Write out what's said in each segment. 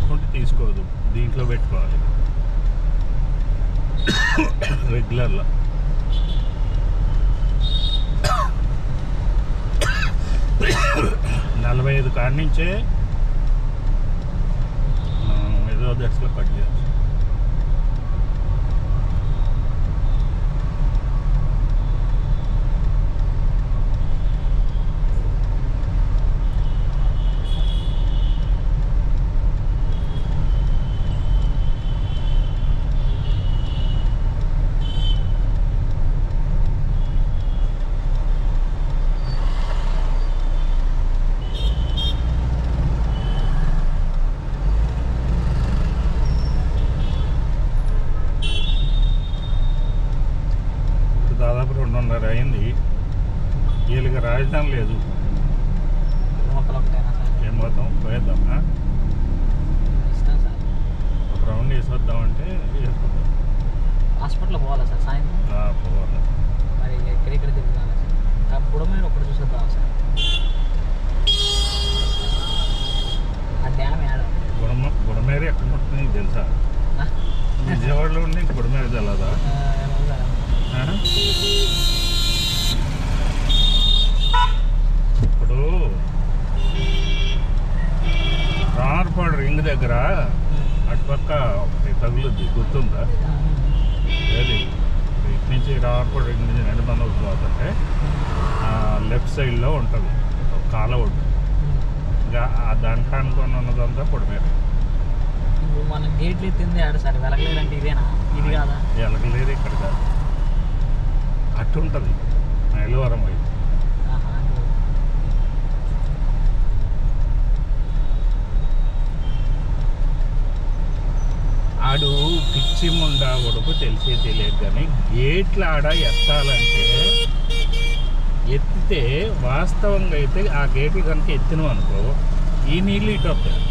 పెట్టుకుంటే తీసుకోదు, దీంట్లో పెట్టుకోవాలి రెగ్యులర్లో. 45 కాడి నుంచే ఏదో దశలో కట్ చేయొచ్చు. దాదాపు 2:30 అయింది. వీళ్ళకి రాజధాని లేదు. ఏం పోతాం, పోయేద్దామా? ఒక రౌండ్ వేసొద్దామంటే వేసుకుందాం. హాస్పిటల్ పోవాలా సార్ సాయంత్రం? పోవాలి. మరి ఎక్కడెక్కడ తిరుగుతాను సార్? బుడమేరు ఒకటి చూసేద్దాం సార్. ఆ డ్యామ్ ఏడ? బుడమేరు ఎక్కడ ఉంటుంది తెలుసా? విజయవాడలో ఉండి బుడమేరు తెలదా? ఇప్పుడు రామర్పాడు రింగ్ దగ్గర అటుపక్క తగులుద్ది, గుర్తుందా? ఏది ఇటు నుంచి రామర్పాడు రింగ్ నుంచి నెడబందకు పోతుంటే లెఫ్ట్ సైడ్లో ఉంటుంది ఒక కాలువ ఉంటుంది. ఇంకా దానికి అనుకుని ఉన్నదంతా పొడిమేరు. మన గేట్లు ఎత్తింది ఆడ సార్, వెలగలేదంటే ఇదేనా? ఇది కాదా? వెలగలేదు, ఇక్కడ కాదు, అటు ఉంటుంది మైలవరం వైపు. ఆడు పిచ్చి ముండా కొడుకు తెలిసే తెలియదు కానీ గేట్లు ఆడ ఎత్తాలంటే ఎత్తితే వాస్తవంగా అయితే ఆ గేట్లు కనుక ఎత్తినాం అనుకో ఈ నీళ్ళు ఇటు వస్తాయి.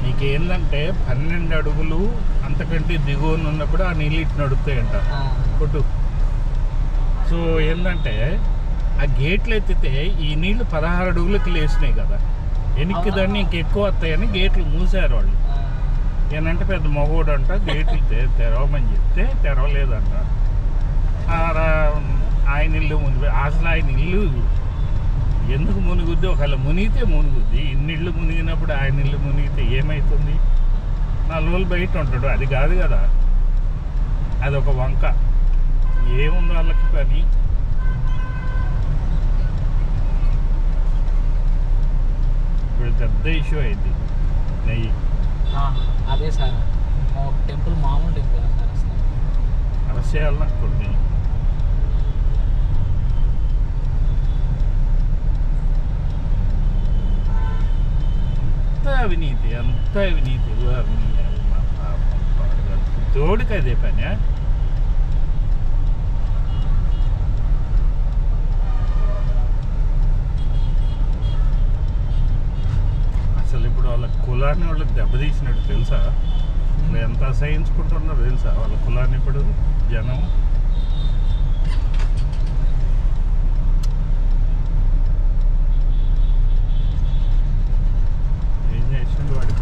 నీకేందంటే 12 అడుగులు అంతకంటే దిగువన ఉన్నప్పుడు ఆ నీళ్ళు ఇటు నడుస్తాయంట కొట్టు. సో ఏంటంటే ఆ గేట్లు ఎత్తితే ఈ నీళ్లు 16 అడుగులకి లేచినాయి కదా, వెనక్కి దాన్ని ఇంకెక్కువ వస్తాయని గేట్లు మూసారు వాళ్ళు. ఏంటంటే పెద్ద మగోడు అంట గేట్లు తెరవమని చెప్తే తెరవలేదంట. ఆయన ఇల్లు మునిగి, అసలు ఆయన ఇల్లు ఎందుకు మునుగుద్ది? ఒకవేళ మునిగితే మునుగుద్ది. ఇన్నిళ్ళు మునిగినప్పుడు ఆయన ఇల్లు మునిగితే ఏమవుతుంది? 4 రోజులు బయట ఉంటాడు, అది కాదు కదా, అదొక వంక. ఏముంది వాళ్ళకి పని? ఇప్పుడు పెద్ద ఇష్యూ అయింది నెయ్యి. అదే సార్, టెంపుల్ మామూలు టెంపుల్ సార్, అసలు అరెస్ట్ చేయాలన్నా కొన్ని. అంత అవినీతి తోడికి అదే పని. అసలు ఇప్పుడు వాళ్ళ కులాన్ని వాళ్ళకి దెబ్బతీసినట్టు తెలుసా? ఎంత అసహించుకుంటున్నారో తెలుసా వాళ్ళ కులాన్ని ఇప్పుడు జనం.